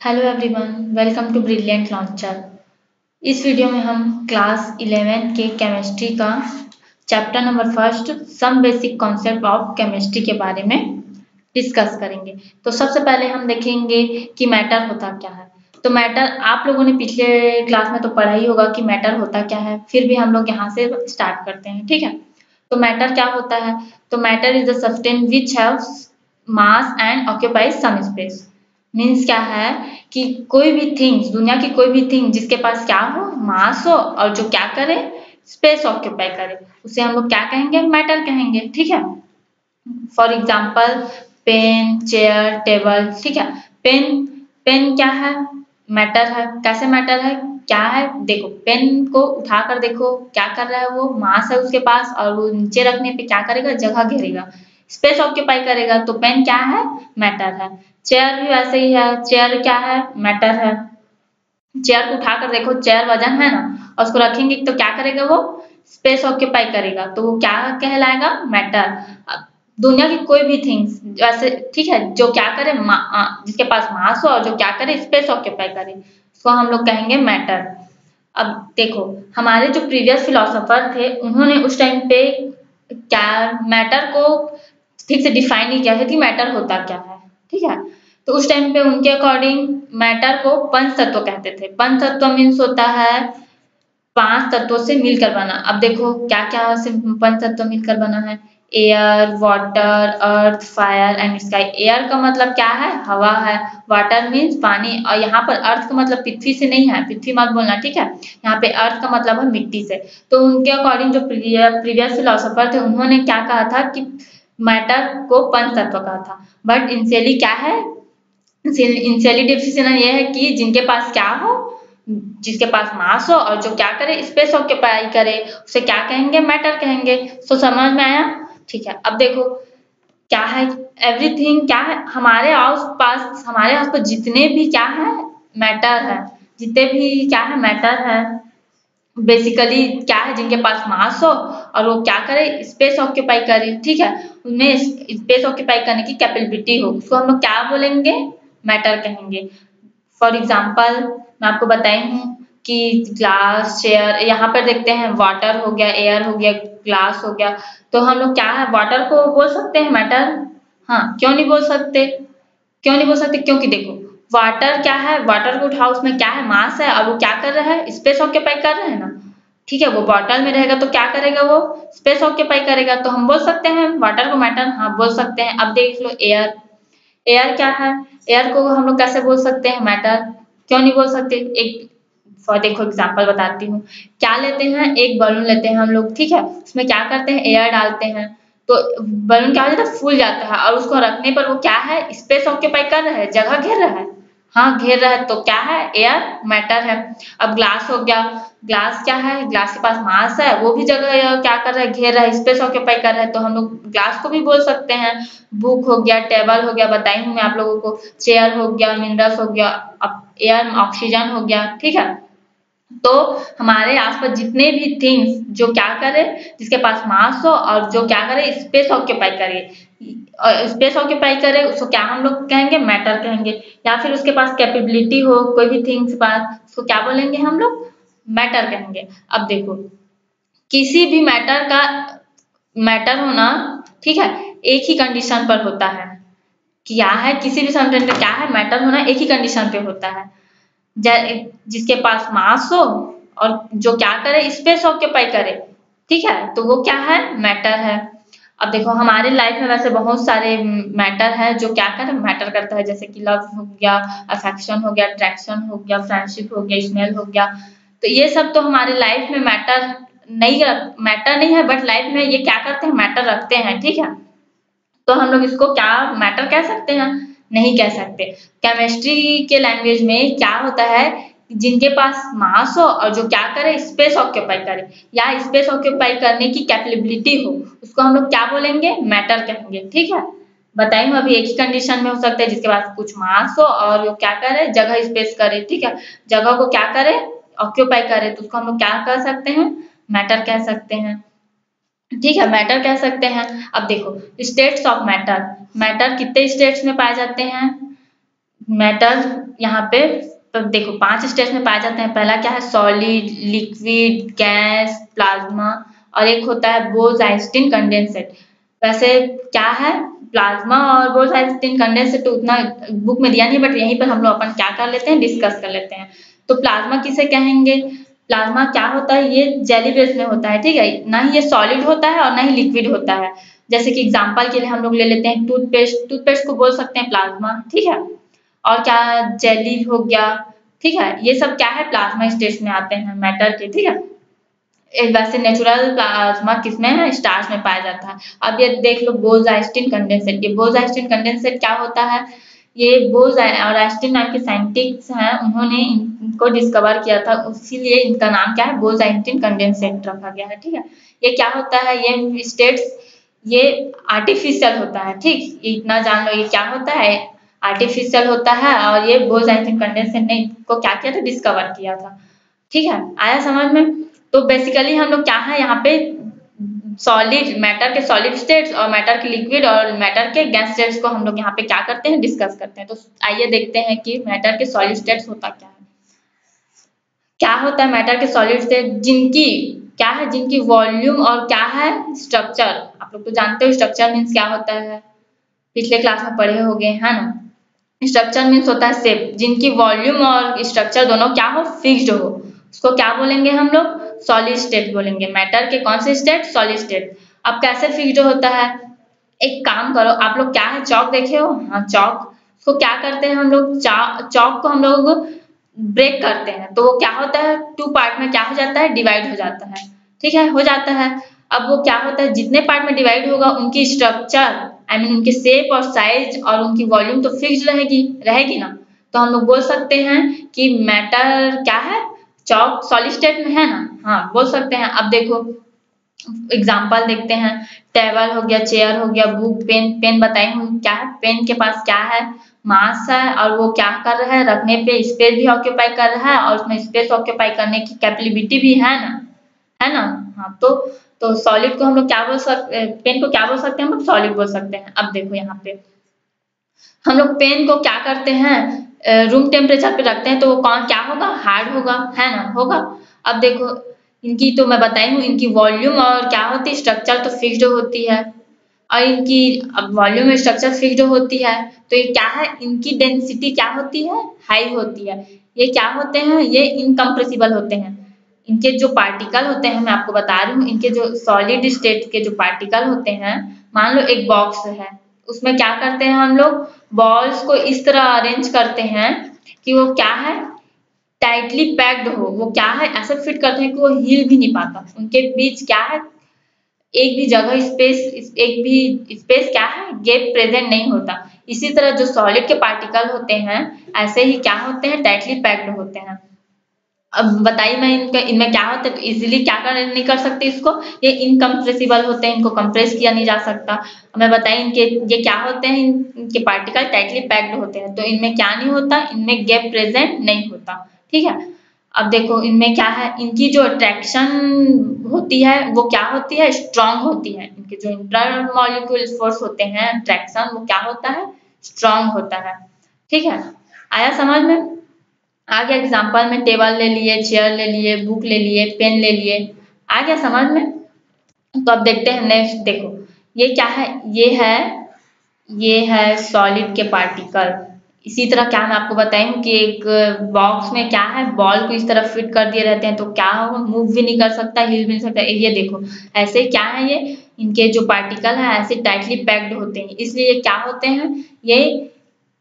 Hello everyone, welcome to Brilliant Launcher. इस video में हम क्लास 11 के केमिस्ट्री का chapter number first some basic concept of chemistry के बारे में डिस्कस करेंगे। तो सबसे पहले हम देखेंगे कि मैटर होता क्या है। तो मैटर आप लोगों ने पिछले क्लास में तो पढ़ा ही होगा कि मैटर होता क्या है, फिर भी हम लोग यहाँ से स्टार्ट करते हैं, ठीक है। तो मैटर क्या होता है? तो matter is the substance which haves mass and occupies some space. Means क्या है कि कोई भी थिंग्स, दुनिया की कोई भी थिंग जिसके पास क्या हो, मास हो और जो क्या करे, स्पेस ऑक्यूपाई करे, उसे हम लोग क्या कहेंगे? मैटर कहेंगे, ठीक है। For example pen, chair, table, ठीक है। पेन पेन क्या है? मैटर है। कैसे मैटर है? क्या है? देखो, पेन को उठाकर देखो क्या कर रहा है, वो मास है उसके पास और वो नीचे रखने पे क्या करेगा? जगह घेरेगा, स्पेस ऑक्यूपाई करेगा। तो पेन क्या है? मैटर है। चेयर भी वैसे ही है। चेयर क्या है? मैटर है। चेयर को उठाकर देखो, चेयर वजन है ना, और उसको रखेंगे तो क्या करेगा? वो स्पेस ऑक्यूपाई करेगा, तो वो क्या कहलाएगा? मैटर। दुनिया की कोई भी थिंग्स जैसे, ठीक है, जो क्या करे, जिसके पास मास हो और जो क्या करे, स्पेस ऑक्यूपाई करे, उसको हम लोग कहेंगे मैटर। अब देखो, हमारे जो प्रीवियस फिलोसोफर थे उन्होंने उस टाइम पे क्या मैटर को ठीक से डिफाइन नहीं किया था कि मैटर होता क्या है, ठीक है। तो उस टाइम पे उनके अकॉर्डिंग मैटर को पंच तत्व कहते थे। पंच तत्व मीन्स होता है 5 तत्वों से मिलकर बना। अब देखो क्या क्या से पंच तत्व मिलकर बना है? Air, water, earth, fire and sky. Air का मतलब क्या है? हवा है। वाटर मीन्स पानी, और यहाँ पर अर्थ का मतलब पृथ्वी से नहीं है, पृथ्वी मत बोलना, ठीक है। यहाँ पे अर्थ का मतलब है मिट्टी से। तो उनके अकॉर्डिंग जो प्रीवियस फिलोसोफर थे उन्होंने क्या कहा था कि मैटर को पंच तत्व कहा था। बट इनिशियली क्या है, इनिशियली डिफिनेशन ये है कि जिनके पास क्या हो, जिसके पास मास हो और जो क्या करे, स्पेस ऑक्यूपाई करे, उसे क्या कहेंगे? मैटर कहेंगे। तो समझ में आया? ठीक है। अब देखो क्या है, एवरीथिंग क्या है, हमारे आसपास, हमारे आसपास जितने भी क्या है, मैटर है। जितने भी क्या है, मैटर है। बेसिकली क्या है, जिनके पास मास हो और वो क्या करे, स्पेस ऑक्यूपाई करे, ठीक है, उन्हें स्पेस ऑक्यूपाई करने की कैपेबिलिटी हो, उसको हम लोग क्या बोलेंगे? मैटर कहेंगे। फॉर एग्जाम्पल मैं आपको बताई हूँ कि ग्लास, चेयर, यहाँ पर देखते हैं वाटर हो गया, एयर हो गया, ग्लास हो गया। तो हम लोग क्या है, वाटर को बोल सकते हैं मैटर? हाँ, क्यों नहीं बोल सकते? क्यों नहीं बोल सकते? क्योंकि देखो, वाटर क्या है, वाटर को उठाओ, उसमें क्या है, मास है, और वो क्या कर रहा है? स्पेस ऑक्यूपाई कर रहा है ना, ठीक है। वो बॉटल में रहेगा तो क्या करेगा? वो स्पेस ऑक्यूपाई करेगा। तो हम बोल सकते हैं वाटर को मैटर, हाँ बोल सकते हैं। अब देख लो एयर, एयर क्या है? एयर को हम लोग कैसे बोल सकते हैं मैटर? क्यों नहीं बोल सकते? एक फॉर देखो एग्जांपल बताती हूँ। क्या लेते हैं, एक बलून लेते हैं हम लोग, ठीक है, उसमें क्या करते हैं, एयर डालते हैं, तो बलून क्या हो जाता है, फूल जाता है, और उसको रखने पर वो क्या है, स्पेस ऑक्यूपाई कर रहा है, जगह घेर रहा है। हाँ घेर रहा है, तो क्या है, एयर मैटर है। अब ग्लास हो गया, ग्लास क्या है, ग्लास के पास मास है, वो भी जगह क्या कर रहा है, घेर रहा है, स्पेस ऑक्यूपाई कर रहा है, तो हम लोग ग्लास को भी बोल सकते हैं। बुक हो गया, टेबल हो गया, बताई हूँ मैं आप लोगों को, चेयर हो गया, मिनरल्स हो गया, अब एयर ऑक्सीजन हो गया, ठीक है। तो हमारे आसपास जितने भी थिंग्स जो क्या करे, जिसके पास मास हो और जो क्या करे, स्पेस ऑक्यूपाई करे, स्पेस ऑक्यूपाई करे, उसको क्या हम लोग कहेंगे? मैटर कहेंगे। या फिर उसके पास कैपेबिलिटी हो कोई भी थिंग्स पास, उसको क्या बोलेंगे हम लोग? मैटर कहेंगे। अब देखो, किसी भी मैटर का मैटर होना, ठीक है, एक ही कंडीशन पर होता है। क्या है, किसी भी सब्सटेंस का क्या है, मैटर होना एक ही कंडीशन पे होता है, जिसके पास मास हो और जो क्या करे, स्पेस ऑक्यूपाई करे, ठीक है, तो वो क्या है, मैटर है। अब देखो, हमारे लाइफ में वैसे बहुत सारे मैटर है जो क्या कर मैटर करता है, जैसे कि लव हो गया, अफेक्शन हो गया, अट्रैक्शन हो गया, फ्रेंडशिप हो गया, स्मेल हो गया। तो ये सब तो हमारे लाइफ में मैटर नहीं है, बट लाइफ में ये क्या करते हैं, मैटर रखते हैं, ठीक है। तो हम लोग इसको क्या मैटर कह सकते हैं? नहीं कह सकते। केमिस्ट्री के लैंग्वेज में क्या होता है, जिनके पास मास हो और जो क्या करे, स्पेस ऑक्यूपाई करे, या स्पेस ऑक्यूपाई करने की कैपेबिलिटी हो, उसको हम लोग क्या बोलेंगे? मैटर कहेंगे, ठीक है। बताई हूँ अभी, एक ही कंडीशन में हो सकता है, जिसके पास कुछ मास हो और वो क्या करे, जगह स्पेस करे, ठीक है, जगह को क्या करे, ऑक्यूपाई करे, तो उसको हम लोग क्या कह सकते हैं? मैटर कह सकते हैं, ठीक है, मैटर कह सकते हैं। अब देखो, स्टेट्स ऑफ मैटर, मैटर कितने स्टेट्स में पाए जाते हैं? मैटर यहाँ पे तो देखो 5 स्टेज में पाए जाते हैं। पहला क्या है, सॉलिड, लिक्विड, गैस, प्लाज्मा, और एक होता है बोज-आइंस्टीन कंडेंसेट। वैसे क्या है, प्लाज्मा और बोज-आइंस्टीन कंडेंसेट उतना बुक में दिया नहीं, बट यहीं पर हम लोग अपन क्या कर लेते हैं, डिस्कस कर लेते हैं। तो प्लाज्मा किसे कहेंगे, प्लाज्मा क्या होता है, ये जेली बेस में होता है, ठीक है, ना ही ये सॉलिड होता है और ना ही लिक्विड होता है। जैसे कि एग्जांपल के लिए हम लोग ले लेते हैं टूथपेस्ट, टूथपेस्ट को बोल सकते हैं प्लाज्मा, ठीक है। और क्या, जेली हो गया, ठीक है, ये सब क्या है, प्लाज्मा स्टेज में आते हैं मैटर के, ठीक है। वैसे नेचुरल प्लाज्मा किसमें है, स्टार्च में पाया जाता है। अब ये देख लो बोज-आइंस्टीन कंडेंसेट, ये बोज-आइंस्टीन कंडेंसेट क्या होता है, ये बोज और आइंस्टीन नाम के साइंटिस्ट हैं, उन्होंने इनको डिस्कवर किया था, इसीलिए इनका नाम क्या है, बोज-आइंस्टीन कंडेंसेट रखा गया है, ठीक है। ये क्या होता है, ये स्टेट्स ये आर्टिफिशियल होता है, ठीक, इतना जान लो, ये क्या होता है, आर्टिफिशियल होता है। और ये बोज-आइंस्टीन कंडेंसेट ने इसको क्या किया था, डिस्कवर किया था, ठीक है। आया समझ में। तो बेसिकली हम लोग क्या है यहाँ पे, सॉलिड, मैटर के सॉलिड स्टेट्स और मैटर के लिक्विड और मैटर के गैस स्टेट्स को हम लोग यहाँ पे क्या करते हैं, डिस्कस करते हैं। तो आइए देखते हैं कि मैटर के सॉलिड स्टेट्स होता क्या है। क्या होता है मैटर के सॉलिड स्टेट, जिनकी क्या है, जिनकी वॉल्यूम और क्या है, स्ट्रक्चर। आप लोग तो जानते हो स्ट्रक्चर मीन्स क्या होता है, पिछले क्लास में पढ़े होंगे, है ना। स्ट्रक्चर मीन्स होता है शेप, जिनकी वॉल्यूम और स्ट्रक्चर दोनों क्या हो, फिक्स्ड हो, उसको क्या बोलेंगे हम लोग, सॉलिड स्टेट बोलेंगे। मैटर के कौन से स्टेट, सॉलिड स्टेट। अब कैसे फिक्स्ड होता है, एक काम करो, आप लोग क्या है, चौक देखे हो, हाँ चौक, उसको क्या करते हैं हम लोग, चौक को हम लोग ब्रेक करते हैं, तो वो क्या होता है, 2 पार्ट में क्या हो जाता है, डिवाइड हो जाता है, ठीक है, हो जाता है। अब वो क्या होता है, जितने पार्ट में डिवाइड होगा उनकी स्ट्रक्चर, आई मीन उनके शेप और साइज और उनकी वॉल्यूम तो फिक्स्ड रहेगी, रहेगी ना। तो हम लोग बोल सकते हैं कि मैटर क्या है, चौक सॉलिड स्टेट में है ना, हाँ बोल सकते हैं। अब देखो एग्जाम्पल देखते हैं, टेबल हो गया, चेयर हो गया, बुक, पेन, पेन बताई हूँ क्या है, पेन के पास क्या है, मास है, और वो क्या कर रहा है, रखने पे स्पेस भी ऑक्यूपाई कर रहा है, और उसमें स्पेस ऑक्यूपाई करने की कैपेबिलिटी भी है ना, है ना। हाँ तो सॉलिड को हम लोग क्या बोल सकते, पेन को क्या बोल सकते हैं, हम लोग सॉलिड बोल सकते हैं। अब देखो यहाँ पे हम लोग पेन को क्या करते हैं, रूम टेम्परेचर पे रखते हैं, तो वो कौन क्या होगा, हार्ड होगा, है ना, होगा। अब देखो इनकी तो मैं बताई हूँ, इनकी वॉल्यूम और क्या होती है, स्ट्रक्चर तो फिक्स्ड होती है, और इनकी अब वॉल्यूम में स्ट्रक्चर फिक्स्ड होती है, तो ये क्या है, इनकी डेंसिटी क्या होती है, हाई होती है। ये क्या होते हैं, ये इनकम्प्रेसिबल होते हैं। इनके जो पार्टिकल होते हैं, मैं आपको बता रही हूँ, इनके जो सॉलिड स्टेट के जो पार्टिकल होते हैं, मान लो एक बॉक्स है, उसमें क्या करते हैं हम लोग, बॉल्स को इस तरह अरेंज करते हैं कि वो क्या है, टाइटली पैक्ड हो, वो क्या है, ऐसा फिट करते हैं कि वो हिल भी नहीं पाता, उनके बीच क्या है, एक भी जगह स्पेस, एक भी स्पेस क्या है, गैप प्रेजेंट नहीं होता। इसी तरह जो सॉलिड के पार्टिकल होते हैं, ऐसे ही क्या होते हैं, टाइटली पैक्ड होते हैं। अब बताइए मैं इनमें क्या होता है, तो इजीली क्या कर नहीं कर सकते इसको, ये इनकम्प्रेसिबल होते हैं, इनको कंप्रेस किया नहीं जा सकता। हमें बताइए इनके ये क्या होते हैं, इनके पार्टिकल टाइटली पैक्ड होते हैं, तो इनमें क्या नहीं होता, इनमें गैप प्रेजेंट नहीं होता, ठीक है। अब देखो इनमें क्या है, इनकी जो अट्रैक्शन होती है वो क्या होती है, स्ट्रांग होती है। इनके जो इंटरमॉलिक्यूल फोर्स होते हैं, अट्रैक्शन, वो क्या होता है, स्ट्रांग होता है, ठीक है। आया समझ में। आगे एग्जाम्पल में टेबल ले लिए, चेयर ले लिए, बुक ले लिए, पेन ले लिए, आ गया समझ में। तो अब देखते हैं नेक्स्ट, देखो ये क्या है, ये है सॉलिड के पार्टिकल। इसी तरह क्या मैं आपको बताई हूँ कि एक बॉक्स में क्या है, बॉल को इस तरह फिट कर दिए रहते हैं, तो क्या होगा, मूव भी नहीं कर सकता, हिल भी नहीं सकता। ये देखो ऐसे क्या है, ये इनके जो पार्टिकल है ऐसे टाइटली पैक्ड होते हैं, इसलिए ये क्या होते हैं, ये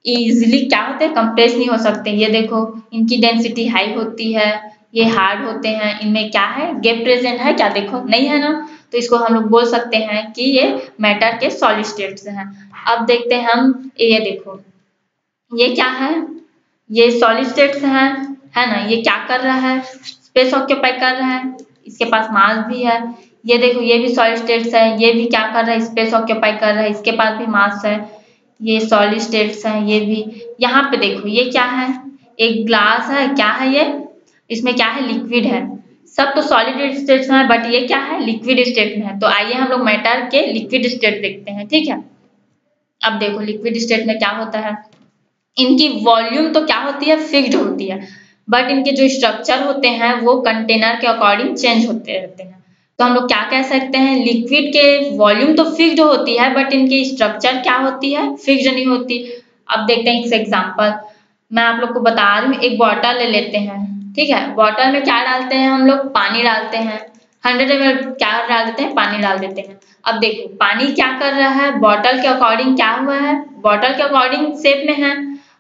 इजीली क्या होते हैं, कंप्रेस नहीं हो सकते। ये देखो इनकी डेंसिटी हाई होती है, ये हार्ड होते हैं, इनमें क्या है, गैप प्रेजेंट है क्या, देखो नहीं है ना, तो इसको हम लोग बोल सकते हैं कि ये मैटर के सॉलिड स्टेट्स हैं। अब देखते हैं हम, ये देखो ये क्या है, ये सॉलिड स्टेट्स हैं, है ना। ये क्या कर रहा है, स्पेस ऑक्यूपाई कर रहा है, इसके पास मास भी है। ये देखो ये भी सॉलिड स्टेट्स है, ये भी क्या कर रहा है, स्पेस ऑक्यूपाई कर रहा है, इसके पास भी मास है। ये सॉलिड स्टेट्स हैं, ये भी। यहाँ पे देखो ये क्या है, एक ग्लास है, क्या है ये, इसमें क्या है, लिक्विड है। सब तो सॉलिड स्टेट्स में है, बट ये क्या है, लिक्विड स्टेट में है। तो आइए हम लोग मैटर के लिक्विड स्टेट देखते हैं, ठीक है। अब देखो लिक्विड स्टेट में क्या होता है, इनकी वॉल्यूम तो क्या होती है, फिक्स्ड होती है, बट इनके जो स्ट्रक्चर होते हैं वो कंटेनर के अकॉर्डिंग चेंज होते रहते हैं। तो हम लोग क्या कह सकते हैं, लिक्विड के वॉल्यूम तो फिक्स्ड होती है बट इनकी स्ट्रक्चर क्या होती है, फिक्स्ड नहीं होती। अब देखते हैं एक एग्जांपल, मैं आप लोग को बता रही हूँ। एक बॉटल ले लेते हैं, ठीक है। बॉटल में क्या डालते हैं हम लोग, पानी डालते हैं। 100 ml क्या डाल देते हैं, पानी डाल देते हैं। अब देखो पानी क्या कर रहा है, बॉटल के अकॉर्डिंग क्या हुआ है, बॉटल के अकॉर्डिंग शेप में है।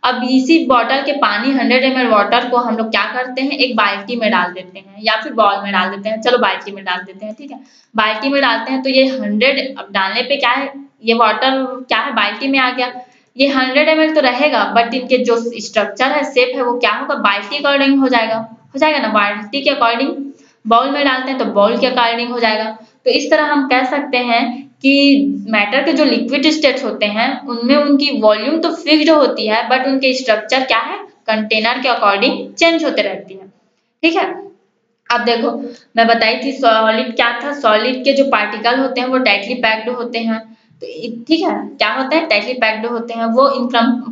अब इसी बॉटल के पानी 100 ml वाटर को हम लोग क्या करते हैं, एक बाल्टी में डाल देते हैं या फिर बॉल में डाल देते हैं। चलो बाल्टी में डाल देते हैं, ठीक है। बाल्टी में डालते हैं तो ये 100, अब डालने पे क्या है, ये वाटर क्या है, बाल्टी में आ गया। ये 100 ml तो रहेगा बट इनके जो स्ट्रक्चर है, शेप है, वो क्या होगा, बाल्टी के अकॉर्डिंग हो जाएगा ना, बाल्टी के अकॉर्डिंग। बाउल में डालते हैं तो बाउल के अकॉर्डिंग हो जाएगा। तो इस तरह हम कह सकते हैं कि मैटर के जो लिक्विड स्टेट्स होते हैं उनमें उनकी वॉल्यूम तो फिक्स्ड होती है बट उनके स्ट्रक्चर क्या है, कंटेनर के अकॉर्डिंग चेंज होते रहती है, ठीक है। अब देखो मैं बताई थी सॉलिड क्या था, सॉलिड के जो पार्टिकल होते हैं वो टाइटली पैक्ड होते हैं। तो ठीक है, क्या होता है, टाइटली पैक्ड होते हैं, वो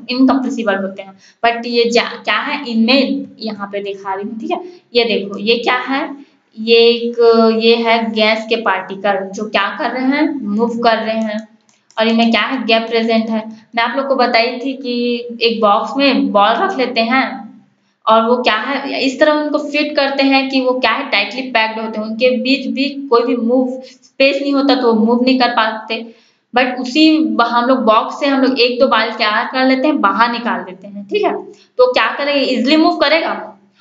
इनकम्प्रेसिबल होते हैं। बट ये क्या है, इनमें यहाँ पे दिखा रही हूँ, ठीक है। ये देखो ये क्या है, ये एक ये है गैस के पार्टिकल जो क्या कर रहे हैं, मूव कर रहे हैं। और इनमें क्या है, गैप प्रेजेंट है। मैं आप लोग को बताई थी कि एक बॉक्स में बॉल रख लेते हैं और वो क्या है, इस तरह उनको फिट करते हैं कि वो क्या है, टाइटली पैक्ड होते हैं, उनके बीच भी कोई भी मूव स्पेस नहीं होता तो वो मूव नहीं कर पाते। बट उसी हम लोग बॉक्स से हम लोग एक दो बाल क्या कर लेते हैं, बाहर निकाल देते हैं, ठीक है। तो क्या करेगा, इजिली मूव करेगा,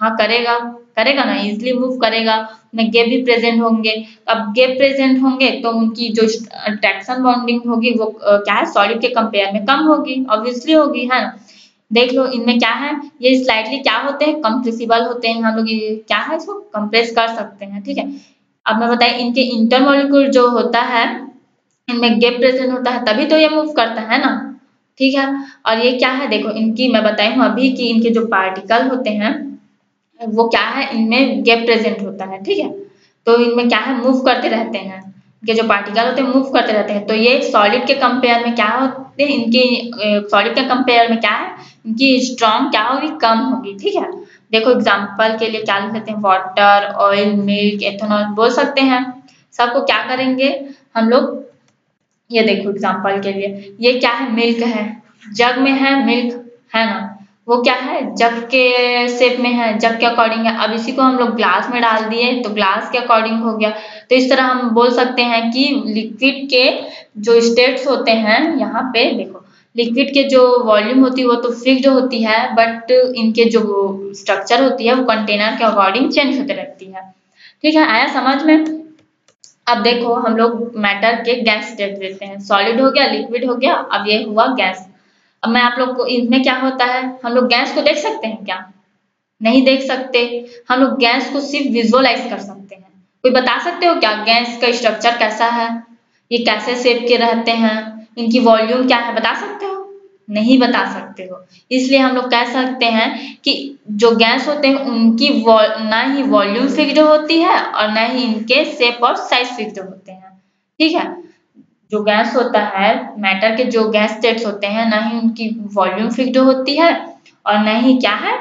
हाँ करेगा, करेगा ना, इजिली मूव करेगा। उनमें गैप भी प्रेजेंट होंगे। अब गैप प्रेजेंट होंगे तो उनकी जो ट्रैक्शन बॉन्डिंग होगी वो क्या है, सॉलिड के कंपेयर में कम होगी, ऑब्वियसली होगी, है ना। देख लो इनमें क्या है, ये स्लाइटली क्या होते हैं, कंप्रेसिबल होते हैं, हम लोग ये क्या है, इसको कंप्रेस कर सकते हैं, ठीक है। अब मैं बताएं इनके इंटरमोलिक्यूल जो होता है, इनमें गैप प्रेजेंट होता है तभी तो ये मूव करता है ना, ठीक है। और ये क्या है, देखो इनकी मैं बताई हूँ अभी कि इनके जो पार्टिकल होते हैं वो क्या है, इनमें गैप प्रेजेंट होता है, ठीक है। तो इनमें क्या है, मूव करते रहते हैं, इनके जो पार्टिकल होते हैं मूव करते रहते हैं। तो ये सॉलिड के कंपेयर में क्या होते हैं, इनकी सॉलिड के कंपेयर में क्या है, इनकी स्ट्रॉन्ग क्या होगी, कम होगी, ठीक है। देखो एग्जांपल के लिए क्या लिख लेते हैं, वाटर, ऑयल, मिल्क, एथेनॉल बोल सकते हैं। सबको क्या करेंगे हम लोग, ये देखो एग्जांपल के लिए ये क्या है, मिल्क है, जग में है मिल्क, है ना। वो क्या है, जग के शेप में है, जग के अकॉर्डिंग है। अब इसी को हम लोग ग्लास में डाल दिए तो ग्लास के अकॉर्डिंग हो गया। तो इस तरह हम बोल सकते हैं कि लिक्विड के जो स्टेट्स होते हैं, यहाँ पे देखो लिक्विड के जो वॉल्यूम होती है वो तो फिक्स्ड होती है बट इनके जो स्ट्रक्चर होती है वो कंटेनर के अकॉर्डिंग चेंज होते रहती है, ठीक है। आया समझ में। अब देखो हम लोग मैटर के गैस स्टेट देते हैं, सॉलिड हो गया, लिक्विड हो गया, अब ये हुआ गैस। अब मैं आप लोग को इनमें क्या होता है, हम लोग गैस को देख सकते हैं क्या, नहीं देख सकते। हम लोग गैस को सिर्फ विजुअलाइज कर सकते हैं। कोई बता सकते हो क्या गैस का स्ट्रक्चर कैसा है, ये कैसे शेप के रहते हैं, इनकी वॉल्यूम क्या है, बता सकते हो, नहीं बता सकते हो। इसलिए हम लोग कह सकते हैं कि जो गैस होते हैं उनकी ना ही वॉल्यूम फिक्स्ड होती है और ना ही इनके शेप और साइज फिक्स्ड होते हैं, ठीक है। जो गैस होता है, मैटर के जो गैस स्टेट्स होते हैं, ना ही उनकी वॉल्यूम फिक्स्ड होती है और ना ही क्या है,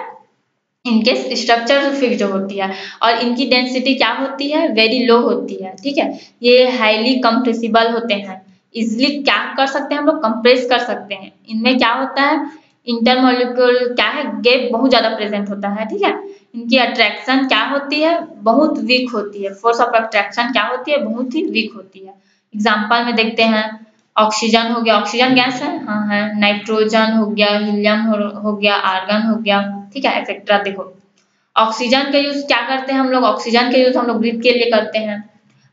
इनके स्ट्रक्चर फिक्स्ड होती है। और इनकी डेंसिटी क्या होती है, वेरी लो होती है, ठीक है। ये हाईली कंप्रेसिबल होते हैं, इजिली क्या कर सकते हैं हम लोग, कंप्रेस कर सकते हैं। इनमें क्या होता है, इंटरमोलिक्यूल क्या है, गैप बहुत ज्यादा प्रेजेंट होता है, ठीक है। इनकी अट्रैक्शन क्या होती है, बहुत वीक होती है, फोर्स ऑफ अट्रैक्शन क्या होती है, बहुत ही वीक होती है। एग्जाम्पल में देखते हैं, ऑक्सीजन हो गया, ऑक्सीजन गैस है, हाँ है, नाइट्रोजन हो गया, हीलियम हो गया, आर्गन हो गया, ठीक है, एक्सेट्रा। देखो ऑक्सीजन का यूज क्या करते हैं हम लोग, ऑक्सीजन का यूज हम लोग ब्रीथ के लिए करते हैं।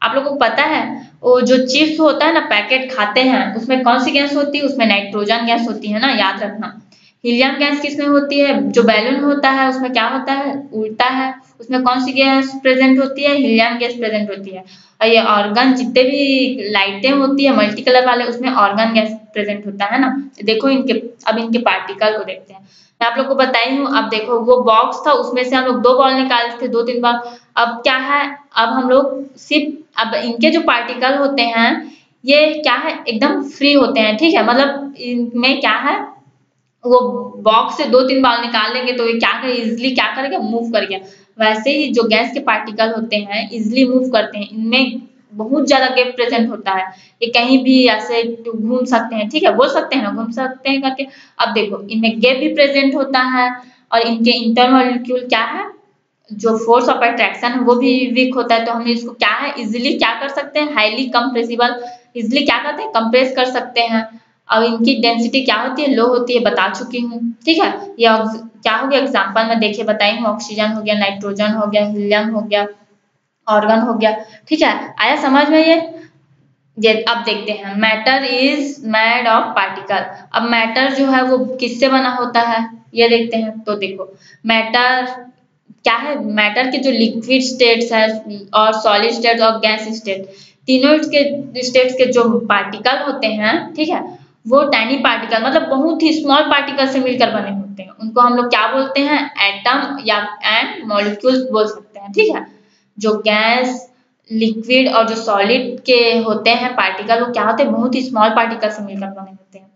आप लोगों को पता है वो जो चिप्स होता है ना, पैकेट खाते हैं, उसमें कौन सी गैस होती है, उसमें नाइट्रोजन गैस होती है ना, याद रखना। हीलियम गैस किसमें होती है, जो बैलून होता है उसमें क्या होता है, उल्टा है, उसमें कौन सी गैस प्रेजेंट होती है, हीलियम गैस प्रेजेंट होती है। और ये ऑर्गन जितने भी लाइटें होती है मल्टी कलर वाले, उसमें ऑर्गन गैस प्रेजेंट होता है ना। देखो इनके, अब इनके पार्टिकल को देखते हैं। मैं आप लोग को बताई हूँ। अब देखो वो बॉक्स था, उसमें से हम लोग दो बॉल निकाले थे, दो तीन बार। अब क्या है, अब हम लोग सिर्फ अब इनके जो पार्टिकल होते हैं ये क्या है, एकदम फ्री होते हैं, ठीक है। मतलब इनमें क्या है, वो बॉक्स से 2-3 बार निकाल लेंगे तो ये क्या करे, इजिली क्या करेगा, मूव कर गया। वैसे ही जो गैस के पार्टिकल होते हैं इजिली मूव करते हैं, इनमें बहुत ज्यादा गैप प्रेजेंट होता है, ये कहीं भी ऐसे घूम सकते हैं, ठीक है, बोल सकते हैं ना घूम सकते हैं करके। अब देखो इनमें गैप भी प्रेजेंट होता है और इनके इंटरमॉलिक्यूल क्या है, जो फोर्स ऑफ अट्रैक्शन है वो भी वीक होता है, तो हम इसको क्या है इजिली क्या कर सकते हैं, हाईली कंप्रेसिबल, इजिली क्या करते हैं कंप्रेस कर सकते हैं। और इनकी डेंसिटी क्या होती है, लो होती है, बता चुकी हूँ, ठीक है। ये क्या हो गया एग्जाम्पल में देखिए बताई हूँ, ऑक्सीजन हो गया, नाइट्रोजन हो गया, हीलियम हो गया, ऑर्गन हो गया, ठीक है। आया समझ में ये अब देखते हैं, matter is made of particle. अब मैटर जो है वो किससे बना होता है ये देखते हैं। तो देखो मैटर क्या है, मैटर के जो लिक्विड स्टेट्स है और सॉलिड स्टेट और गैस स्टेट, तीनों के स्टेट्स के जो पार्टिकल होते हैं, ठीक है, वो टाइनी पार्टिकल मतलब बहुत ही स्मॉल पार्टिकल से मिलकर बने होते हैं, उनको हम लोग क्या बोलते हैं, एटम या एंड मॉलिक्यूल्स बोल सकते हैं, ठीक है। जो गैस लिक्विड और जो सॉलिड के होते हैं पार्टिकल, वो क्या होते हैं, बहुत ही स्मॉल पार्टिकल से मिलकर बने होते हैं।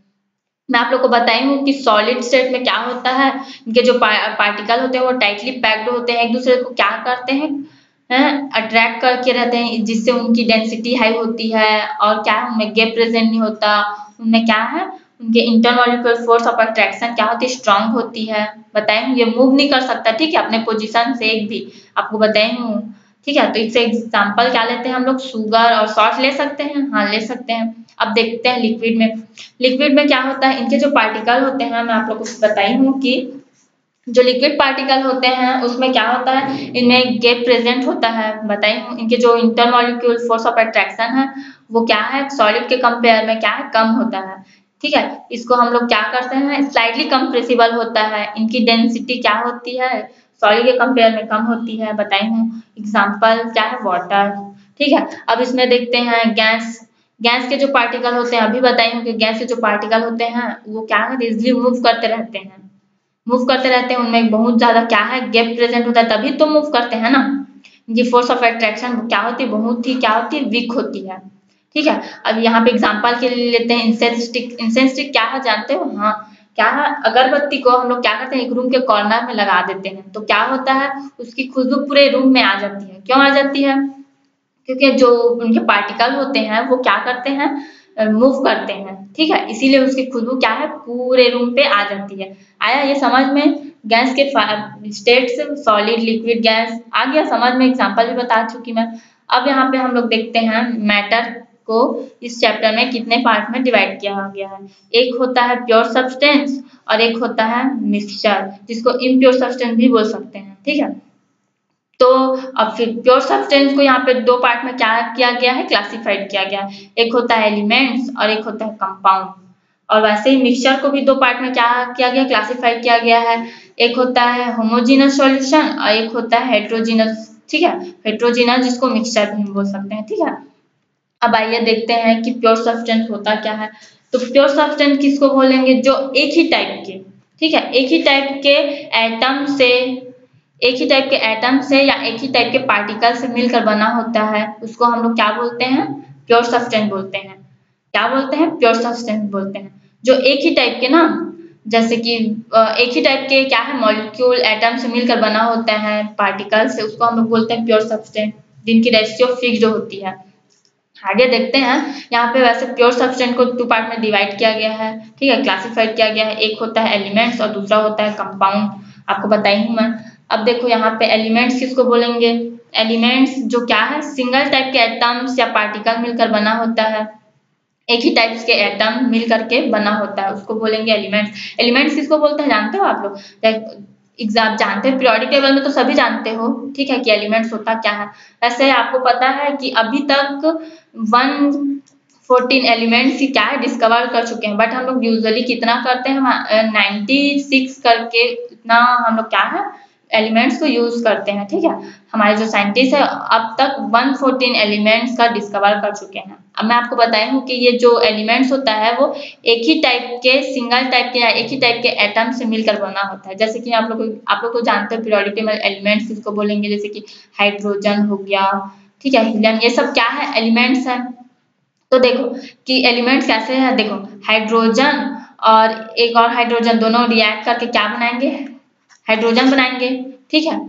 मैं आप लोग को बताई हूँ कि सॉलिड स्टेट में क्या होता है, इनके जो पार्टिकल होते हैं वो टाइटली पैक्ड होते हैं, एक दूसरे को क्या करते हैं, अट्रैक्ट करके रहते हैं, जिससे उनकी डेंसिटी हाई होती है और क्या है उनमें गैप प्रेजेंट नहीं होता, उनमें क्या है उनके इंटरमॉलिक्यूलर फोर्स ऑफ अट्रैक्शन क्या होती है, स्ट्रांग होती है। बताई हूँ ये मूव नहीं कर सकता, ठीक है, अपने पोजीशन से एक भी, आपको बताई हूँ, ठीक है। तो इससे एग्जांपल क्या लेते हैं हम लोग, शुगर और सॉल्ट ले सकते हैं, हाँ ले सकते हैं। अब देखते हैं लिक्विड में, लिक्विड में क्या होता है, इनके जो पार्टिकल होते हैं मैं आप लोगों को बताई हूँ कि जो लिक्विड पार्टिकल होते हैं उसमें क्या होता है, इनमें गैप प्रेजेंट होता है, बताई हूँ। इनके जो इंटरमॉलिक्यूल फोर्स ऑफ अट्रैक्शन है वो क्या है, सॉलिड के कंपेयर में क्या है, कम होता है, ठीक है। इसको हम लोग क्या करते हैं, स्लाइटली कंप्रेसिबल होता है, इनकी डेंसिटी क्या होती है, सॉलिड के कंपेयर में कम होती है, बताई हूँ। एग्जाम्पल क्या है, वाटर, ठीक है। अब इसमें देखते हैं गैस, गैस के जो पार्टिकल होते हैं, अभी बताई हूँ कि गैस के जो पार्टिकल होते हैं वो क्या है, इजिली मूव करते रहते हैं, मूव करते रहते हैं, उनमें बहुत ज्यादा क्या है, गैप प्रेजेंट होता है, तभी तो मूव करते हैं ना। ये फोर्स ऑफ अट्रैक्शन क्या होती है, बहुत ही क्या होती है, वीक होती है, ठीक है। अब यहाँ पे एग्जांपल के लिए लेते हैं इंसेंस स्टिक। इंसेंस स्टिक क्या है जानते हो, हाँ क्या है, अगरबत्ती को हम लोग क्या करते हैं, एक रूम के कॉर्नर में लगा देते हैं, तो क्या होता है, उसकी खुशबू पूरे रूम में आ जाती है। क्यों आ जाती है, क्योंकि जो उनके पार्टिकल होते हैं वो क्या करते हैं, मूव करते हैं, ठीक है, इसीलिए उसकी खुशबू क्या है, पूरे रूम पे आ जाती है। आया ये समझ में, गैस के स्टेट्स, सॉलिड लिक्विड गैस आ गया समझ में, एग्जांपल भी बता चुकी मैं। अब यहाँ पे हम लोग देखते हैं मैटर को इस चैप्टर में कितने पार्ट में डिवाइड किया गया है। एक होता है प्योर सब्सटेंस और एक होता है मिक्सचर, जिसको इम्प्योर सब्सटेंस भी बोल सकते हैं, ठीक है। तो अब फिर प्योर सब्सटेंस को यहाँ पे दो पार्ट में क्या किया गया है, क्लासिफाइड किया गया है, एक होता है एलिमेंट्स और एक होता है कंपाउंड। और वैसे ही मिक्सचर को भी दो पार्ट में क्या किया गया, क्लासिफाई किया गया है, एक होता है होमोजीनस सॉल्यूशन और एक होता है हेट्रोजीनस, ठीक है, हेट्रोजीनस जिसको मिक्सचर भी बोल सकते हैं, ठीक है। अब आइए देखते हैं कि प्योर सब्सटेंस होता क्या है। तो प्योर सब्सटेंस किसको बोलेंगे, जो एक ही टाइप के, ठीक है, एक ही टाइप के एटम से, एक ही टाइप के एटम से या एक ही टाइप के पार्टिकल से मिलकर बना होता है, उसको हम लोग क्या बोलते हैं, प्योर सब्सटेंस बोलते हैं। क्या बोलते हैं, प्योर सब्सटेंस बोलते हैं। जो एक ही टाइप के ना, जैसे कि एक ही टाइप के क्या है, मॉलिक्यूल एटम से मिलकर बना होता है पार्टिकल से, उसको हम लोग बोलते हैं प्योर सब्सटेंस, जिनकी रेशियो फिक्स्ड होती है। आगे देखते हैं, यहाँ पे वैसे प्योर सब्सटेंस को टू पार्ट में डिवाइड किया गया है, ठीक है, क्लासिफाइड किया गया है। एक होता है एलिमेंट्स और दूसरा होता है कंपाउंड, आपको बताई हूँ मैं। अब देखो यहाँ पे एलिमेंट्स किसको बोलेंगे, एलिमेंट्स जो क्या है, सिंगल टाइप के एटम्स या पार्टिकल मिलकर बना होता है, एक ही टाइप्स के एटम मिल करके बना होता है, उसको बोलेंगे एलिमेंट्स। एलिमेंट्स किसको बोलते हैं जानते हो आप लोग, एग्जाम जानते हैं, पीरियोडिक टेबल में तो सभी जानते हो, ठीक है, कि एलिमेंट्स होता क्या है। वैसे आपको पता है कि अभी तक 114 एलिमेंट्स ही क्या है डिस्कवर कर चुके हैं, बट हम लोग यूजुअली कितना करते हैं, 96 करके इतना हम लोग क्या है एलिमेंट्स को यूज करते हैं, ठीक है। हमारे जो साइंटिस्ट है अब तक 114 एलिमेंट्स का डिस्कवर कर चुके हैं। अब मैं आपको बताई हूँ कि ये जो एलिमेंट्स होता है वो एक ही टाइप के, सिंगल टाइप के या एक ही टाइप के एटम से मिलकर बना होता है। जैसे कि आप लोग को जानते हो पीरियोडिक टेबल एलिमेंट्स किसको बोलेंगे, जैसे कि हाइड्रोजन हो गया, ठीक है, हीलियम, ये सब क्या है, एलिमेंट्स है। तो देखो कि एलिमेंट्स कैसे हैं, देखो हाइड्रोजन और एक और हाइड्रोजन, दोनों रिएक्ट करके क्या बनाएंगे, हाइड्रोजन बनाएंगे। ठीक है,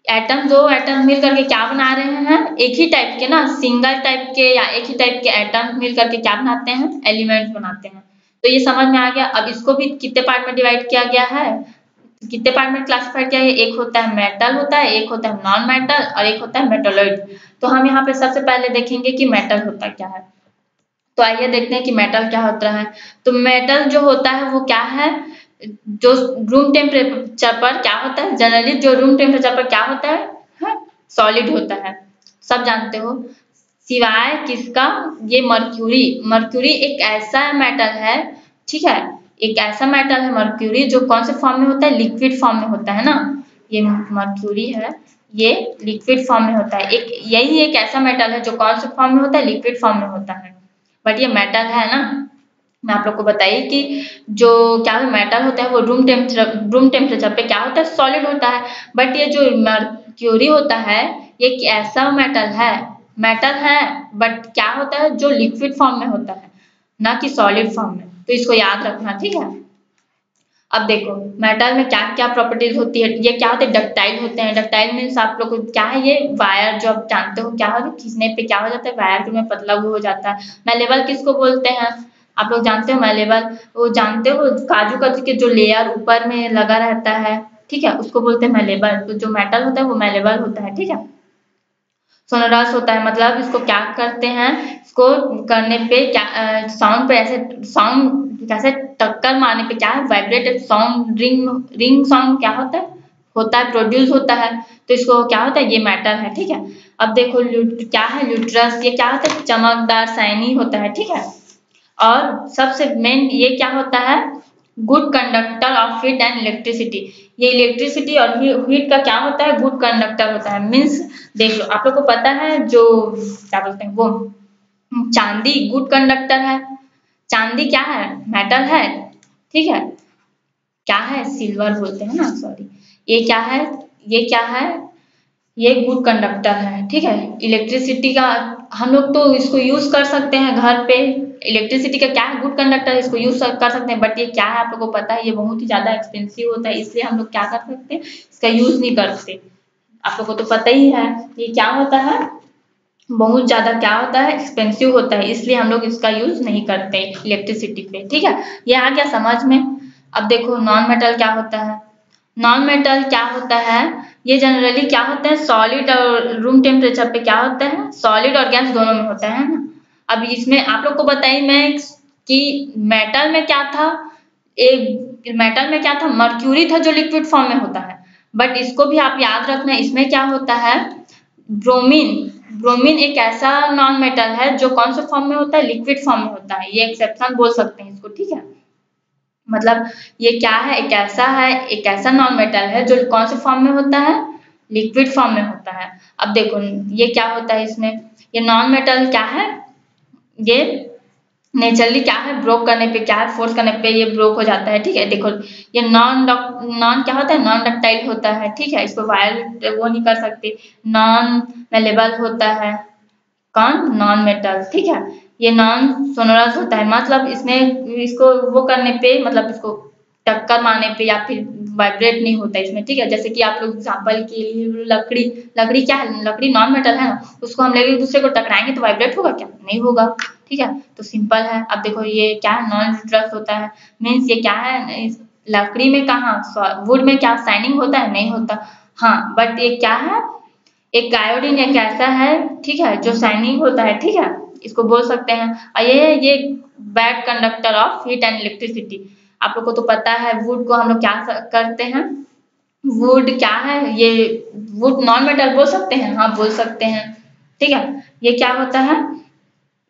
एटम, दो एटम मिल करके क्या बना रहे हैं, एक ही टाइप के ना, सिंगल टाइप के या एक ही टाइप के एटम मिल करके क्या बनाते हैं, एलिमेंट बनाते हैं। तो ये समझ में आ गया। अब इसको भी कितने पार्ट में डिवाइड किया गया है, कितने पार्ट में क्लासिफाइड किया है, एक होता है मेटल होता है, एक होता है नॉन मेटल और एक होता है मेटलॉइड। तो हम यहाँ पे सबसे पहले देखेंगे कि मेटल होता क्या है। तो आइए देखते हैं कि मेटल क्या होता है। तो मेटल जो होता है वो क्या है, जो रूम टेम्परेचर पर क्या होता है, जनरली जो रूम टेम्परेचर पर क्या होता है, सॉलिड होता है, सब जानते हो। सिवाय किसका, ये मर्क्यूरी। मर्क्यूरी एक ऐसा मेटल है, ठीक है, एक ऐसा मेटल है मर्क्यूरी जो कौन से फॉर्म में होता है, लिक्विड फॉर्म में होता है ना। ये मर्क्यूरी है, ये लिक्विड फॉर्म में होता है। एक यही एक ऐसा मेटल है जो कौन से फॉर्म में होता है, लिक्विड फॉर्म में होता है। बट ये मेटल है ना। मैं आप लोग को बताइए कि जो क्या मेटल होता है वो रूम टेम्परेचर पे क्या होता है, सॉलिड होता है। बट ये जो मर्क्यूरी होता है ये एक ऐसा मेटल है बट क्या होता है, जो लिक्विड फॉर्म में होता है, ना कि सॉलिड फॉर्म में। तो इसको याद रखना, ठीक है। अब देखो मेटल में क्या क्या प्रॉपर्टीज होती है, ये क्या होते हैं, डक्टाइल होते हैं। डक्टाइल मीन्स आप लोग को क्या है, ये वायर जो आप जानते हो क्या होता है, खींचने पे क्या हो जाता है, वायर में पतला वो हो जाता है। मैलेबल किसको बोलते हैं, आप लोग जानते हो मैलेबल, वो जानते हो काजू कतली के जो लेयर ऊपर में लगा रहता है, ठीक है, उसको बोलते हैं मैलेबल। तो जो मेटल होता है वो मैलेबल होता है, ठीक है। सोनोरस होता है, मतलब इसको क्या करते हैं, इसको करने पे क्या साउंड पे ऐसे साउंड कैसे टक्कर मारने पे क्या है, वाइब्रेटेड साउंड, रिंग साउंड क्या होता है प्रोड्यूस होता है। तो इसको क्या होता है, ये मेटल है, ठीक है। अब देखो क्या है ल्यूट्रस, ये क्या होता है, चमकदार शाइनी होता है, ठीक है। और सबसे मेन ये क्या होता है, good conductor of heat and electricity. ये इलेक्ट्रिसिटी और हीट का क्या होता है, गुड कंडक्टर होता है। मीन्स देख लो, आप लोग को पता है जो क्या बोलते हैं वो चांदी गुड कंडक्टर है। चांदी क्या है, मेटल है, ठीक है। क्या है, सिल्वर बोलते हैं ना, सॉरी। ये क्या है, ये क्या है, ये गुड कंडक्टर है, ठीक है। इलेक्ट्रिसिटी का हम लोग तो इसको यूज कर सकते हैं घर पे। इलेक्ट्रिसिटी का क्या है, गुड कंडक्टर, इसको यूज कर सकते हैं। बट ये क्या है, आप लोग को पता है, ये बहुत ही ज्यादा एक्सपेंसिव होता है, इसलिए हम लोग क्या कर सकते हैं, इसका यूज नहीं करते। आप लोग को तो पता ही है ये क्या होता है, बहुत ज्यादा क्या होता है, एक्सपेंसिव होता है, इसलिए हम लोग इसका यूज नहीं करते इलेक्ट्रिसिटी पे, ठीक है। ये आ गया समझ में। अब देखो नॉन मेटल क्या होता है। नॉन मेटल क्या होता है, ये जनरली क्या होता है, सॉलिड और रूम टेम्परेचर पे क्या होता है, सॉलिड और गैस दोनों में होता है ना। अब इसमें आप लोग को बताइए मैं कि मेटल में क्या था, एक मेटल में क्या था, मर्क्यूरी था जो लिक्विड फॉर्म में होता है। बट इसको भी आप याद रखना, इसमें क्या होता है, ब्रोमीन। ब्रोमीन एक ऐसा नॉन मेटल है जो कौन से फॉर्म में होता है, लिक्विड फॉर्म में होता है। ये एक्सेप्शन बोल सकते हैं इसको, ठीक है। मतलब ये क्या है, एक ऐसा नॉन मेटल है जो कौन से फॉर्म में होता है, लिक्विड फॉर्म में होता है। अब देखो ये क्या होता है, इसमें ये नॉन मेटल क्या है, ये नेचुरली क्या है, ब्रोक करने पे क्या है, फोर्स करने पे ये ब्रोक हो जाता है, ठीक है। देखो ये नॉन क्या होता है, नॉन डक्टाइल होता है, ठीक है। इसको वायर वो नहीं कर सकते, नॉन मेलेबल होता है, कौन, नॉन मेटल, ठीक है। ये नॉन सोनोरस होता है, मतलब इसमें इसको वो करने पे, मतलब इसको टक्कर मारने पे या फिर वाइब्रेट नहीं होता इसमें, ठीक है। जैसे कि आप लोग एग्जांपल के लिए लकड़ी, लकड़ी क्या है, लकड़ी नॉन मेटल है ना, उसको हम एक दूसरे को टकराएंगे तो वाइब्रेट होगा क्या, नहीं होगा, ठीक है। तो सिंपल है। अब देखो ये क्या है, नॉन ल्यूट्रस होता है, मीन्स ये क्या है, लकड़ी में कहाँ, वुड में क्या शाइनिंग होता है, नहीं होता, हाँ। बट ये क्या है, एक आयोडीन एक ऐसा है, ठीक है, जो शाइनिंग होता है, ठीक है, इसको बोल सकते हैं। और ये bad conductor of heat and electricity. आप लोग को तो पता है वुड को हम लोग क्या करते हैं, वुड क्या है, ये वुड नॉन मेटल बोल सकते हैं, हाँ बोल सकते हैं, ठीक है। ये क्या होता है,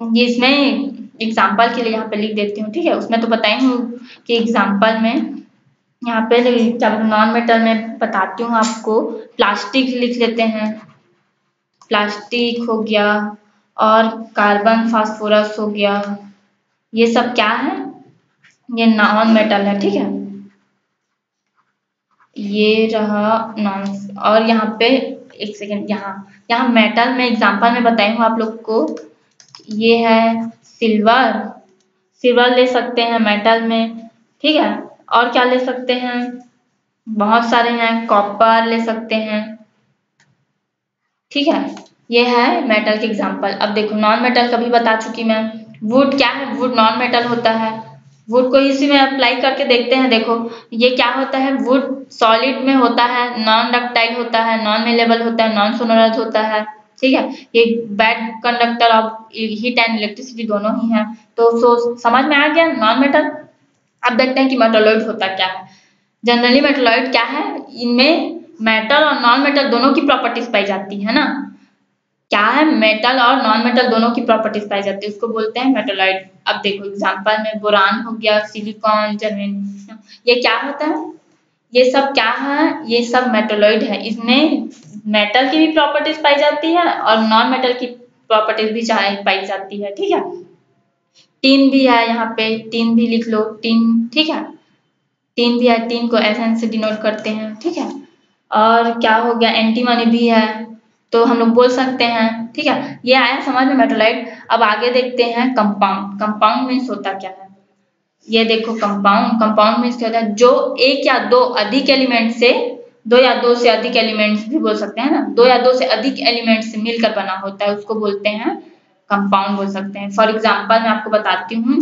ये इसमें एग्जाम्पल के लिए यहाँ पे लिख देती हूँ, ठीक है। उसमें तो बताई हूँ कि एग्जाम्पल में यहाँ पे जब नॉन मेटल में बताती हूँ आपको, प्लास्टिक लिख लेते हैं, प्लास्टिक हो गया और कार्बन फास्फोरस हो गया, ये सब क्या है, ये नॉन मेटल है, ठीक है। ये रहा नॉन, और यहाँ पे एक सेकेंड, यहाँ मेटल में एग्जांपल में बताई हूँ आप लोग को, ये है सिल्वर, सिल्वर ले सकते हैं मेटल में, ठीक है। और क्या ले सकते हैं, बहुत सारे हैं, कॉपर ले सकते हैं। ठीक है, ये है मेटल के एग्जांपल। अब देखो नॉन मेटल का भी बता चुकी मैं। वुड क्या है, वुड नॉन मेटल होता है। वुड को इसी में अप्लाई करके देखते हैं। देखो ये क्या होता है, वुड सॉलिड में होता है, नॉन डक्टाइल होता है, नॉन मेलेबल होता है, नॉन सोनोराइज होता है। ठीक है, ये bad conductor of heat and electricity दोनों ही है। तो समझ में आ गया नॉन मेटल। अब देखते हैं कि मेटलॉइड होता क्या है। जनरली मेटलॉइड क्या है, इनमें मेटल और नॉन मेटल दोनों की प्रॉपर्टीज पाई जाती है ना। क्या है, मेटल और नॉन मेटल दोनों की प्रॉपर्टीज पाई जाती है, उसको बोलते हैं मेटलॉइड। अब देखो एग्जांपल में बोरान हो गया, सिलिकॉन, जर्मेनियम, ये क्या होता है, ये सब क्या है, ये सब मेटलॉइड है। इसमें मेटल की भी प्रॉपर्टीज पाई जाती है और नॉन मेटल की प्रॉपर्टीज भी पाई जाती है। ठीक है, टीन भी है, यहाँ पे टीन भी लिख लो, टीन। ठीक है, टीन भी है, टीन को एसएन से डिनोट करते हैं। ठीक है, और क्या हो गया, एंटीमनी भी है, तो हम लोग बोल सकते हैं। ठीक है, ये आया समझ में मेटलॉइड। अब आगे देखते हैं कंपाउंड। कंपाउंड मीन्स होता क्या है, ये देखो कंपाउंड। कंपाउंड मीन्स क्या होता है, जो एक या दो अधिक एलिमेंट से, दो या दो से अधिक एलिमेंट्स भी बोल सकते हैं ना, दो या दो से अधिक एलिमेंट से मिलकर बना होता है, उसको बोलते हैं कंपाउंड बोल सकते हैं। फॉर एग्जाम्पल मैं आपको बताती हूँ।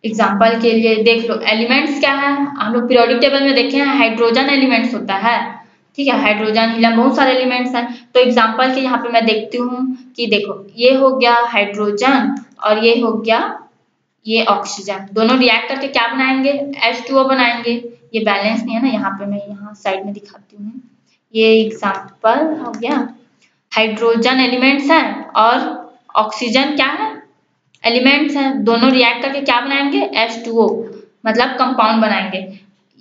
एग्जाम्पल के लिए देख लो, एलिमेंट्स क्या है, हम लोग पीरियोडिक टेबल में देखे हैं हाइड्रोजन एलिमेंट्स होता है। ठीक है, हाइड्रोजन, हीलियम, बहुत सारे एलिमेंट्स हैं। तो एग्जाम्पल के यहाँ पे मैं देखती हूँ कि देखो ये हो गया हाइड्रोजन और ये हो गया ये ऑक्सीजन, दोनों रिएक्ट करके क्या बनाएंगे, H2O बनाएंगे। ये बैलेंस नहीं है ना, यहाँ पे मैं यहाँ साइड में दिखाती हूँ। ये एग्जाम्पल हो गया, हाइड्रोजन एलिमेंट्स हैं और ऑक्सीजन क्या है, एलिमेंट्स हैं, दोनों रिएक्ट करके क्या बनाएंगे, H2O, मतलब कंपाउंड बनाएंगे।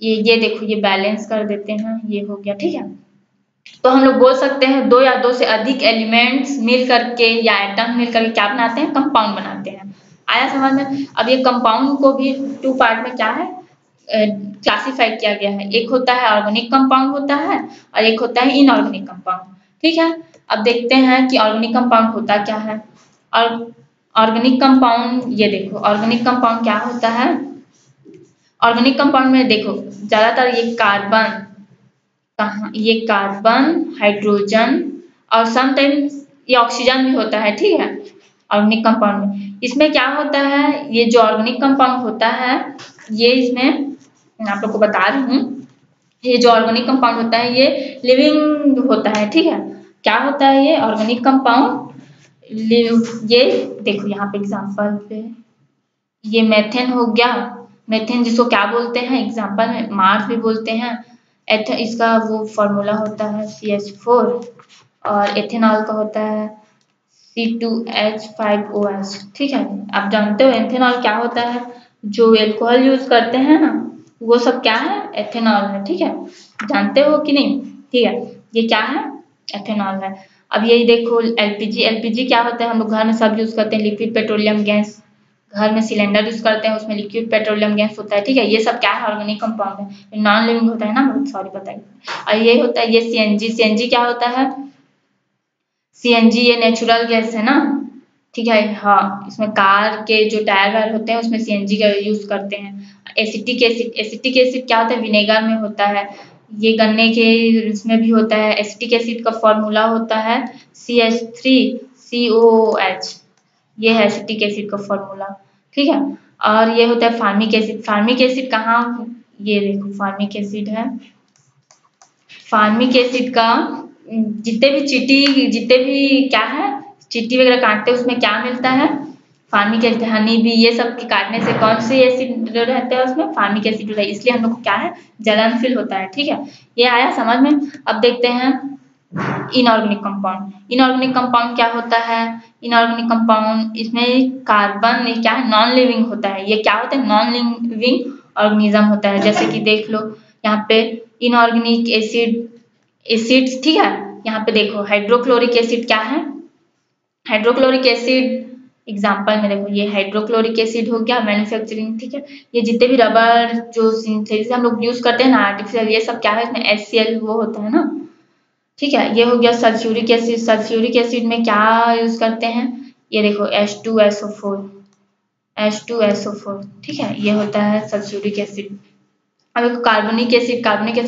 ये देखो ये बैलेंस कर देते हैं, ये हो गया। ठीक है, तो हम लोग बोल सकते हैं दो या दो से अधिक एलिमेंट्स मिल करके या एटम मिल करके क्या बनाते हैं, कंपाउंड बनाते हैं। आया समझ में। अब ये कंपाउंड को भी टू पार्ट में क्या है, क्लासिफाई किया गया है। एक होता है ऑर्गेनिक कंपाउंड होता है और एक होता है इनऑर्गेनिक कंपाउंड। ठीक है, अब देखते हैं कि ऑर्गेनिक कंपाउंड होता क्या है। और ऑर्गेनिक कंपाउंड, ये देखो ऑर्गेनिक कंपाउंड क्या होता है। ऑर्गेनिक कंपाउंड में देखो ज्यादातर ये कार्बन, कहाँ, ये कार्बन, हाइड्रोजन और समटाइम्स ये ऑक्सीजन भी होता है। ठीक है, ऑर्गेनिक कंपाउंड में इसमें क्या होता है, ये जो ऑर्गेनिक कंपाउंड होता है, ये इसमें मैं आप लोग को बता रही हूँ, ये जो ऑर्गेनिक कंपाउंड होता है ये लिविंग होता है। ठीक है, क्या होता है ये ऑर्गेनिक कंपाउंड, ये देखो यहाँ पे एग्जांपल पे ये मेथेन हो गया। मेथेन जिसको क्या बोलते हैं, एग्जांपल में मार्स भी बोलते हैं। इसका वो फॉर्मूला होता है CH4 और एथेनॉल का होता है C2H5OH। ठीक है, आप जानते हो एथेनॉल क्या होता है, जो एल्कोहल यूज करते हैं ना, वो सब क्या है, एथेनॉल है। ठीक है, जानते हो कि नहीं। ठीक है, ये क्या है, एथेनॉल है। अब यही देखो LPG। LPG क्या होता है, हम लोग घर में सब यूज करते हैं, लिक्विड पेट्रोलियम गैस। घर में सिलेंडर यूज करते हैं, उसमें लिक्विड पेट्रोलियम गैस होता है। ठीक है, ये सब क्या है, ऑर्गेनिक कंपाउंड है, नॉन लिविंग होता है ना, सॉरी बताइए। और ये होता है ये CNG। CNG क्या होता है, CNG ये नेचुरल गैस है ना। ठीक है, हाँ, इसमें कार के जो टायर वायर होते हैं उसमें CNG का यूज करते हैं। एसिटिक एसिड, एसिटिक एसिड क्या होता है, विनेगर में होता है। ये गन्ने के इसमें भी होता है। एसिटिक एसिड का फॉर्मूला होता है CH3COOH, ये है एसिटिक एसिड का फॉर्मूला। ठीक है, और ये होता है फार्मिक एसिड। फार्मिक एसिड कहाँ, ये देखो फार्मिक एसिड है। फार्मिक एसिड का जितने भी चींटी, जितने भी क्या है, चींटी वगैरह काटते हैं उसमें क्या मिलता है, फार्मिक एसिड। हनी भी, ये सब के काटने से कौन सी एसिड रहते हैं उसमें, फार्मिक एसिड होता है, इसलिए हम लोग को क्या है, जलन फील होता है। ठीक है, ये आया समझ में। अब देखते हैं इनऑर्गेनिक कंपाउंड। इनऑर्गेनिक कंपाउंड क्या होता है, इनऑर्गेनिक कंपाउंड इसमें कार्बन क्या है, नॉन लिविंग होता है। ये क्या होता है, नॉन लिविंग ऑर्गेनिज्म होता है। जैसे कि देख लो यहाँ पे इनऑर्गेनिक एसिड्स। ठीक है, यहाँ पे देखो हाइड्रोक्लोरिक एसिड क्या है, हाइड्रोक्लोरिक एसिड एग्जाम्पल में देखो ये हाइड्रोक्लोरिक एसिड हो गया मैन्युफैक्चरिंग। ठीक है, ये जितने भी रबर जो सिंथेसिस हम लोग यूज करते हैं ना आर्टिफिशियल, ये सब क्या है, इसमें HCl वो होता है ना। ठीक है, ये हो गया सल्फ्यूरिक एसिड। सल्फ्यूरिक एसिड में क्या यूज करते हैं, ये देखो H2SO4, H2SO4, ठीक है, ये होता है सल्फ्यूरिक एसिड। अब एक कार्बोनिक एसिड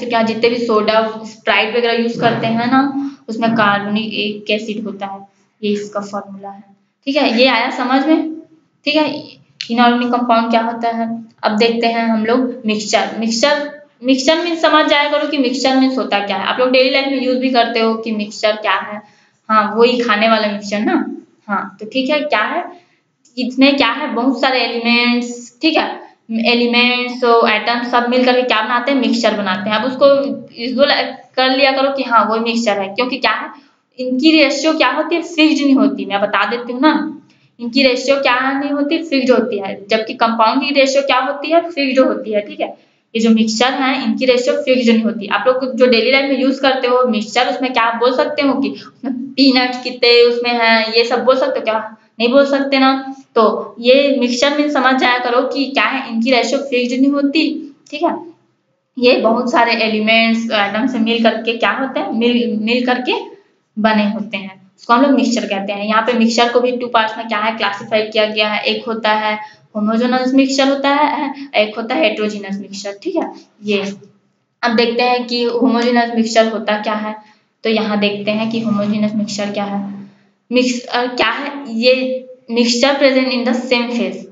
क्या, जितने भी सोडा स्प्राइट वगैरह यूज करते हैं ना, उसमें कार्बोनिक एसिड होता है, ये इसका फॉर्मूला है, ठीक है। ये आया समझ में, ठीक है। इनऑर्गेनिक कंपाउंड क्या होता है। अब देखते हैं हम लोग मिक्सचर में समझ जाया करो कि मिक्सचर में होता क्या है। आप लोग डेली लाइफ में यूज भी करते हो कि मिक्सचर क्या है, हाँ वही खाने वाला मिक्सचर ना, हाँ तो ठीक है। क्या है, इसमें क्या है, बहुत सारे एलिमेंट्स, ठीक है, एलिमेंट्स एटम्स सब मिलकर के क्या बनाते हैं, मिक्सचर बनाते हैं। अब उसको कर लिया करो कि हाँ वो मिक्सचर है, क्योंकि क्या है, इनकी रेशियो क्या होती है, फिक्स्ड नहीं होती। मैं बता देती हूँ ना, इनकी रेशियो क्या नहीं होती, फिक्स्ड होती है, जबकि कंपाउंड की रेशियो क्या होती है, फिक्स्ड होती है, ठीक है। ये जो मिक्सचर है इनकी रेशियो फिक्स्ड नहीं होती। आप लोग जो डेली लाइफ में यूज करते हो मिक्सचर, उसमें क्या आप बोल सकते हो कि उसमें पीनट कितने उसमें है, ये सब बोल सकते हो क्या, नहीं बोल सकते ना। तो ये मिक्सचर में समझ जाया करो कि क्या है, इनकी रेशियो फिक्स्ड नहीं होती, ठीक है। ये बहुत सारे एलिमेंट्स एटम से मिल करके क्या होते हैं, मिल करके बने होते हैं, उसको हम लोग मिक्सचर कहते हैं। यहाँ पे मिक्सचर को भी 2 पार्ट्स में क्या है, क्लासिफाई किया गया है। एक होता है होमोजेनस मिक्सचर होता है, एक होता है हेट्रोजीनस मिक्सचर, ठीक है। ये अब देखते हैं कि होमोजेनस मिक्सचर होता क्या है। तो यहाँ देखते हैं कि होमोजेनस मिक्सचर क्या है। मिक्सचर क्या है, ये mixture present in the same phase,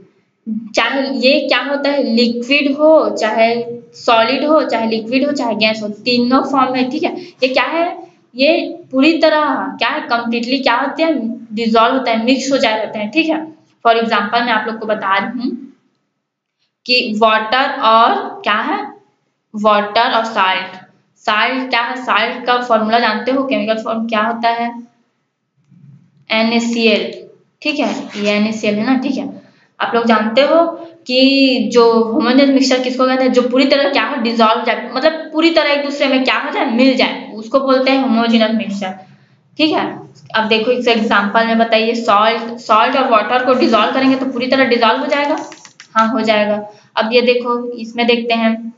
चाहे ये क्या होता है, लिक्विड हो चाहे सॉलिड हो, चाहे लिक्विड हो चाहे गैस हो, तीनों फॉर्म में, ठीक है। ये क्या है, ये पूरी तरह क्या है, कंप्लीटली क्या होते हैं, डिजोल्व होता है, मिक्स हो जाए रहते हैं, ठीक है। फॉर एग्जांपल मैं आप लोग को बता रही हूँ कि वाटर और क्या है, वाटर और साल्ट। साल्ट क्या है, साल्ट का फॉर्मूला जानते हो, केमिकल फॉर्म क्या होता है, NaCl, ठीक है, ये NaCl है ना, ठीक है। आप लोग जानते हो कि जो होमोजेनस मिक्सचर किसको कहते हैं, जो पूरी तरह क्या हो, डिजोल्व हो जाए, मतलब पूरी तरह एक दूसरे में क्या हो जाए, मिल जाए, उसको बोलते हैं होमोजेनस मिक्सचर, ठीक है। अब देखो इस एग्जांपल में बताइए, सॉल्ट और वाटर को डिजोल्व करेंगे तो पूरी तरह डिजोल्व हो जाएगा, हाँ हो जाएगा। अब ये देखो इसमें देखते हैं,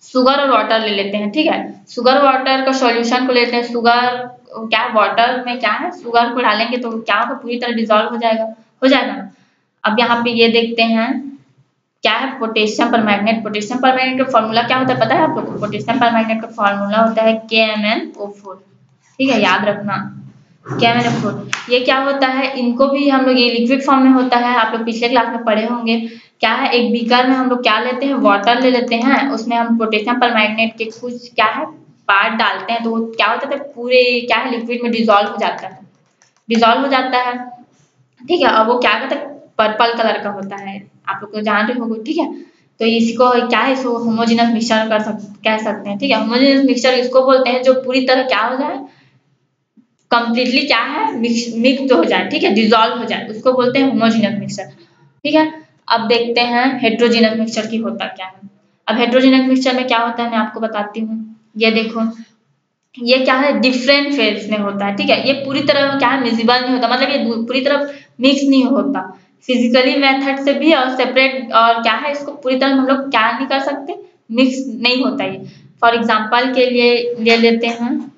शुगर और वाटर ले लेते हैं, ठीक है। शुगर वाटर का सॉल्यूशन को लेते हैं, शुगर क्या वाटर में क्या है, शुगर को डालेंगे तो क्या होगा, पूरी तरह डिजोल्व हो जाएगा ना। अब यहाँ पे ये देखते हैं क्या है, पोटेशियम परमैंगनेट। पोटेशियम परमैंगनेट का फॉर्मूला क्या होता है पता है आप लोग को, पोटेशियम परमैंगनेट का फॉर्मूला होता है KMnO4, ठीक है, याद रखना KMnO4। ये क्या होता है, इनको भी हम लोग, ये लिक्विड फॉर्म में होता है, आप लोग पिछले क्लास में पढ़े होंगे। क्या है, एक बीकर में हम लोग क्या लेते हैं, वाटर ले लेते हैं, उसमें हम पोटेशियम परमैंगनेट के कुछ क्या है पार्ट डालते हैं, तो वो क्या होता है, पूरे क्या है लिक्विड में डिजोल्व हो जाता है, ठीक है। और वो क्या कहते हैं, पर्पल कलर का होता है, आप लोग तो जान रहे होंगे, ठीक है। तो इसको क्या है, इसको होमोजेनस मिक्सचर कह सकते हैं, ठीक है। होमोजेनस मिक्सचर इसको बोलते हैं जो पूरी तरह क्या हो जाए, कंप्लीटली क्या है, मिक्स हो जाए, ठीक है, डिजोल्व हो जाए, उसको बोलते हैं होमोजेनस मिक्सचर, ठीक है। अब देखते हैं हेट्रोजेनस मिक्सचर की होता क्या है। अब हेट्रोजेनस मिक्सचर में क्या होता है मैं आपको बताती हूँ। ये देखो, ये क्या है, डिफरेंट फेज में होता है, ठीक है। ये पूरी तरह क्या है, मिजिबल नहीं होता, मतलब ये पूरी तरह मिक्स नहीं होता, फिजिकली मेथड से भी और सेपरेट, और क्या है, इसको पूरी तरह हम लोग क्या नहीं कर सकते, मिक्स नहीं होता ये। फॉर एग्जाम्पल के लिए ले लेते हैं,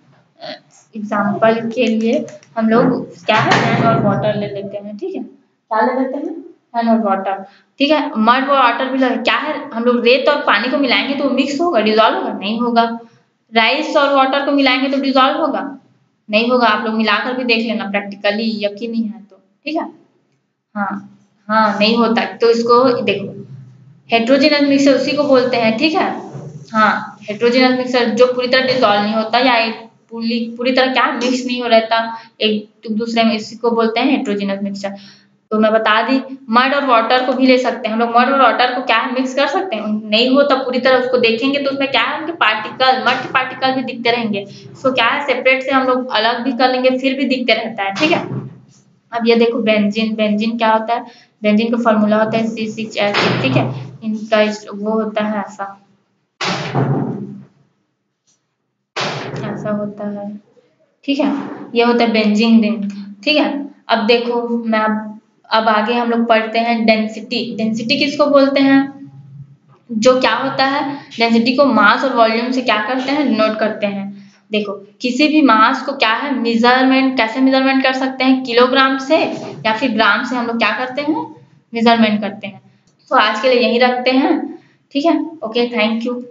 एग्जाम्पल के लिए हम लोग क्या है, सैंड और वाटर ले लेते हैं, ठीक है। क्या ले लेते हैं, सैंड और वाटर, ठीक है। मड और वाटर भी क्या है, हम लोग रेत और पानी को मिलाएंगे तो मिक्स होगा, डिजोल्व होगा, नहीं होगा। राइस और वाटर को मिलाएंगे तो डिजोल्व होगा, नहीं होगा। आप लोग मिलाकर भी देख लेना, प्रैक्टिकली यकीन नहीं है तो, ठीक है। हाँ हाँ नहीं होता, तो इसको देखो, हेट्रोजेनस मिक्सचर उसी को बोलते हैं, ठीक है। हाँ, हेट्रोजेनस मिक्सचर जो पूरी तरह डिसॉल्व नहीं होता या एक पूरी तरह क्या मिक्स नहीं हो रहता एक दूसरे में, इसी को बोलते हैं हेट्रोजेनस मिक्सचर। तो मैं बता दी, मड और वाटर को भी ले सकते हैं हम लोग, मड और वाटर को क्या है मिक्स कर सकते हैं, नहीं होता पूरी तरह, उसको देखेंगे तो उसमें क्या है, उनके पार्टिकल, मड के पार्टिकल भी दिखते रहेंगे, इसको क्या है सेपरेट से हम लोग अलग भी कर लेंगे फिर भी दिखते रहता है, ठीक है। अब ये देखो बेंजीन, बेंजीन क्या होता है, बेंजीन का फॉर्मूला होता है C6H6, ठीक है। इनका वो होता है ऐसा होता है, ठीक है। ये होता है बेंजीन रिंग, ठीक है। अब देखो मैं अब आगे हम लोग पढ़ते हैं डेंसिटी। डेंसिटी किसको बोलते हैं, जो क्या होता है, डेंसिटी को मास और वॉल्यूम से क्या करते हैं, नोट करते हैं। देखो किसी भी मास को क्या है मेजरमेंट, कैसे मेजरमेंट कर सकते हैं, किलोग्राम से या फिर ग्राम से हम लोग क्या करते हैं मेजरमेंट करते हैं। तो आज के लिए यही रखते हैं, ठीक है। Okay, thank you.